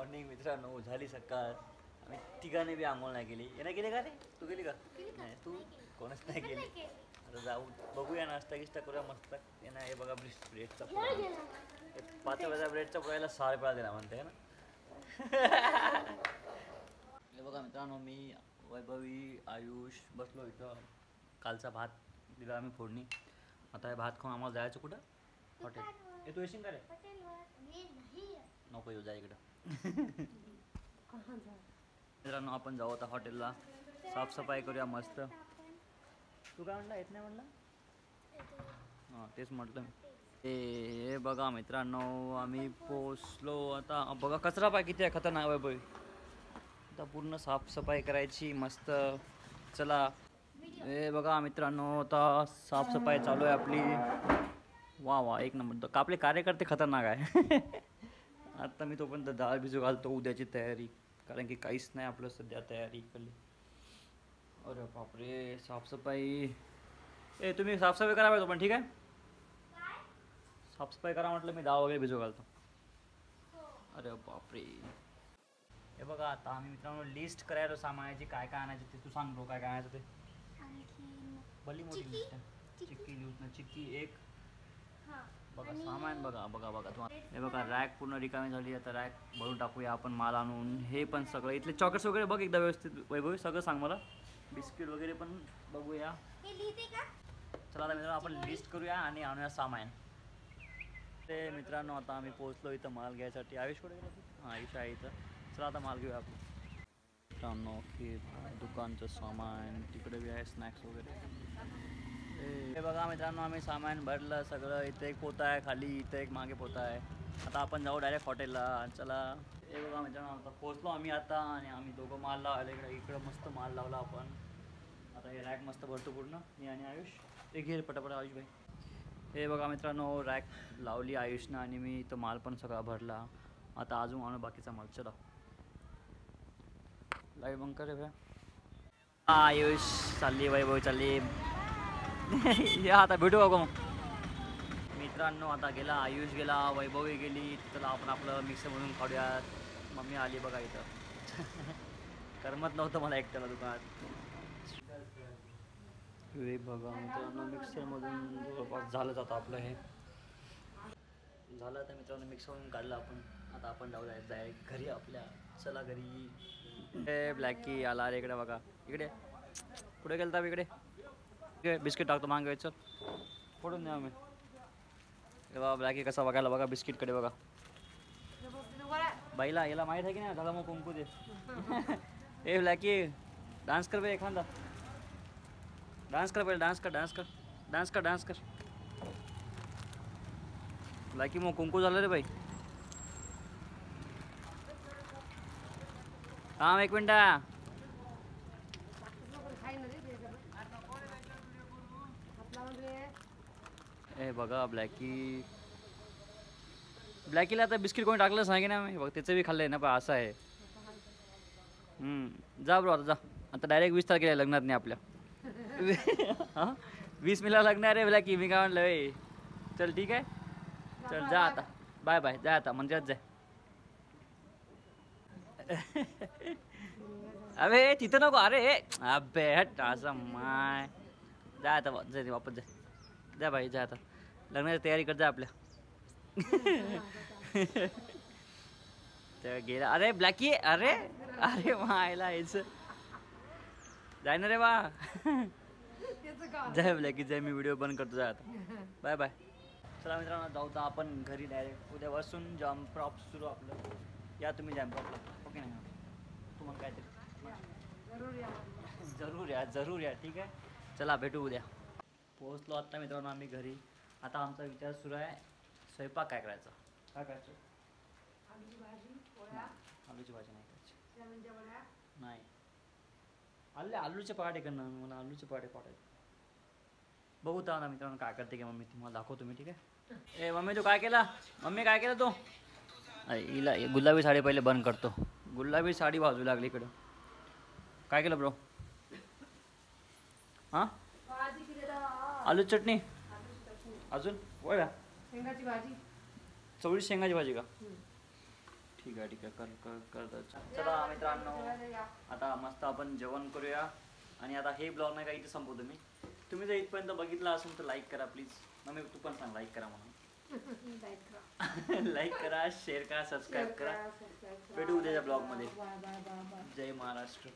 Morning मित्रांनो, झाली सकाळ. आम्ही तिघांनी बी आंघोळ नाही केली. नाही केली का रे? तू केली का? नाही, तू कोणच नाही केली. आता जाऊ बघूया, नाश्ता गिष्टा करूया मस्त. ते नाही हे बघा ब्रेडचा पुडा, 5 रुपयाचा ब्रेडचा पुडायला 6 रुपयाला दिला म्हणते ना. हे बघा मित्रांनो, मी वैभवी आयुष बसलो इथं. कालचा भात दिला आम्ही फोडणी. आता हे भात खाऊन आम्हाला जायचं कुठं? हॉटेल. हे तू येशील का रे? नको येऊ, जा इकडं. मित्रांनो, आपण जाऊ आता हॉटेलला. साफसफाई करूया मस्त. तू काय म्हणला? येत नाही म्हणला? हां, तेच म्हटलं. हे बघा मित्रांनो, आम्ही पोचलो. आता बघा कचरा पाय किती आहे खतरनाक वैभवी. आता पूर्ण साफसफाई करायची मस्त. चला. हे बघा मित्रांनो, आता साफसफाई चालू आहे आपली. वा वा, एक नंबर. तर आपले कार्यकर्ते खतरनाक आहे. आता मी तोपर्यंत डाळ भिजू घालतो उद्याची तयारी, कारण की काहीच नाही आपलं सध्या तयारी केली. अरे बापरे, साफसफाई. तुम्ही साफसफाई करा पाहिजे पण, ठीक आहे? साफसफाई करा म्हटलं, मी डाळ वगैरे भिजू घालतो. अरे बापरे. हे बघा, आता आम्ही मित्रांनो लिस्ट करायला सामानाची, काय काय आणायचं ते. तू सांग ब्रो, काय काय आणायचं ते. भली मोठी लिस्ट आहे. चिक्की लिहून ना, चिक्की एक. बघा सामान, बघा बघा बघा तुम्हाला. हे बघा, रॅक पूर्ण रिकामी झाली. आता रॅक भरून टाकूया आपण माल आणून. हे पण सगळं इथले चॉकलेट्स वगैरे बघ एकदा व्यवस्थित वैभवी, सगळं सांग मला. बिस्किट वगैरे पण बघूया. चला आता मित्रांनो, आपण लिस्ट करूया आणि आणूया सामान. ते मित्रांनो, आता आम्ही पोहोचलो इथं माल घ्यायसाठी. आयुष कुठे गेला तू? हां, आयुष आहे इथं. चला आता माल घेऊया आपण. मित्रांनो, की दुकानचं सामान तिकडे बी आहे, स्नॅक्स वगैरे. हे बघा मित्रांनो, आम्ही सामान भरलं सगळं. इथे एक पोता आहे खाली, इथं एक मागे पोता आहे. आता आपण जाऊ डायरेक्ट हॉटेलला. चला. हे बघा मित्रांनो, आता पोचलो आम्ही आता, आणि आम्ही दोघं माल लावायला इकडं मस्त माल लावला आपण. आता हे रॅक मस्त भरतो पूर्ण, मी आणि आयुष. ते घे पटापट आयुष भाई. हे बघा मित्रांनो, रॅक लावली आयुषनं आणि मी. इथं माल पण सगळा भरला. आता अजून आणू बाकीचा माल. चला, लाईव्ह बंद कर रे भैया. आयुष चालली, वैभव चालली. या आता भेटू बघू मग. मित्रांनो, आता गेला आयुष, गेला वैभवी गेली. चला आपण आपलं मिक्सरमधून काढूयात. मम्मी आली बघा इथं. करमत नव्हतं मला एकट्याला दुकानात. हे बघा मित्रांनो, मिक्सरमधून जवळपास झालंच आता आपलं. हे झालं आता मित्रांनो, मिक्सरमधून काढलं आपण. आता आपण जाय घरी आपल्या. चला घरी. हे ब्लॅकी आला रे इकडे बघा. इकडे कुठे गेलता इकडे? बिस्किट टाकतो मागे चल, फोडून द्या. आम्ही हे बघा ब्लॅकी कसा बघायला, बघा बिस्किटकडे बघा. बाईला याला माहीत आहे की नाही, झाला मग कुंकू दे. ए ब्लॅकी, डान्स कर बे एखादा. डान्स कर पहिले, डान्स कर, डान्स कर, डान्स कर, डान्स कर. ब्लॅकी मग कुंकू झालं रे बाई. थांब एक मिनटा. ए बघा ब्लॅकी, ब्लॅकीला आता बिस्किट कोणी टाकलं सांगे ना मी. बघ त्याचं बी खाल्लं आहे ना, पण असं आहे. जा ब्रो, आता जा. आता डायरेक्ट 20 तारखेला लग्नात नाही आपल्या. हां 20 मेला लग्न आहे रे ब्लॅकी. मी काय म्हणलं ए. चल ठीक आहे, चल जा आता. बाय बाय, जा आता मंदिरात जाय. अबे तिथं नको. अरे अबे हट असं माय. जा आता, जा वापस जा. जा भाई जा आता, लग्नाची तयारी कर जा आपल्या. तर गेला. अरे ब्लॅकी, अरे अरे मायला यायचं. जाय ना रे बा. जय ब्लॅकी जय. मी व्हिडिओ बंद करतो, जा आता. Bye bye. चला मित्रांनो, जाऊ तर आपण घरी डायरेक्ट. उद्यापासून जम्परॉप सुरू आपलं. या तुम्ही जम्परॉपला, ओके ना? तुम्हाला काहीतरी जरूर या, जरूर या, ठीक आहे. चला भेटू उद्या. पोहोचलो आत्ता मित्रांनो आम्ही घरी. आता आमचा विचार सुरू आहे स्वयंपाक काय करायचा. काय करायचं? आलूची भाजी नाही करायची. नाही, आलूचे पराठे करणार मला. आलूचे पराठे पाठायचे. बघू तर ना मित्रांनो काय करते की मम्मी, तुम्हाला दाखवतो मी, ठीक आहे. ए मम्मी तू काय केला? मम्मी काय केलं तू? हिला गुलाबी साडी पहिले बंद करतो. गुलाबी साडी बाजू लागली इकडं. काय केलं ब्रो? हां आलू चटणी अजून वय का? शेंगाची भाजी. चवळी शेंगाची भाजी का? ठीक आहे ठीक आहे कर चला मित्रांनो, आता मस्त आपण जेवण करूया आणि आता हे ब्लॉग नाही का इथे संपवतो मी. तुम्ही जर इथपर्यंत बघितला असेल तर लाईक करा प्लीज. मग तू पण सांग लाईक करा म्हणून. लाईक करा, शेअर करा, सबस्क्राईब करा. भेटू उद्याच्या ब्लॉगमध्ये. जय महाराष्ट्र.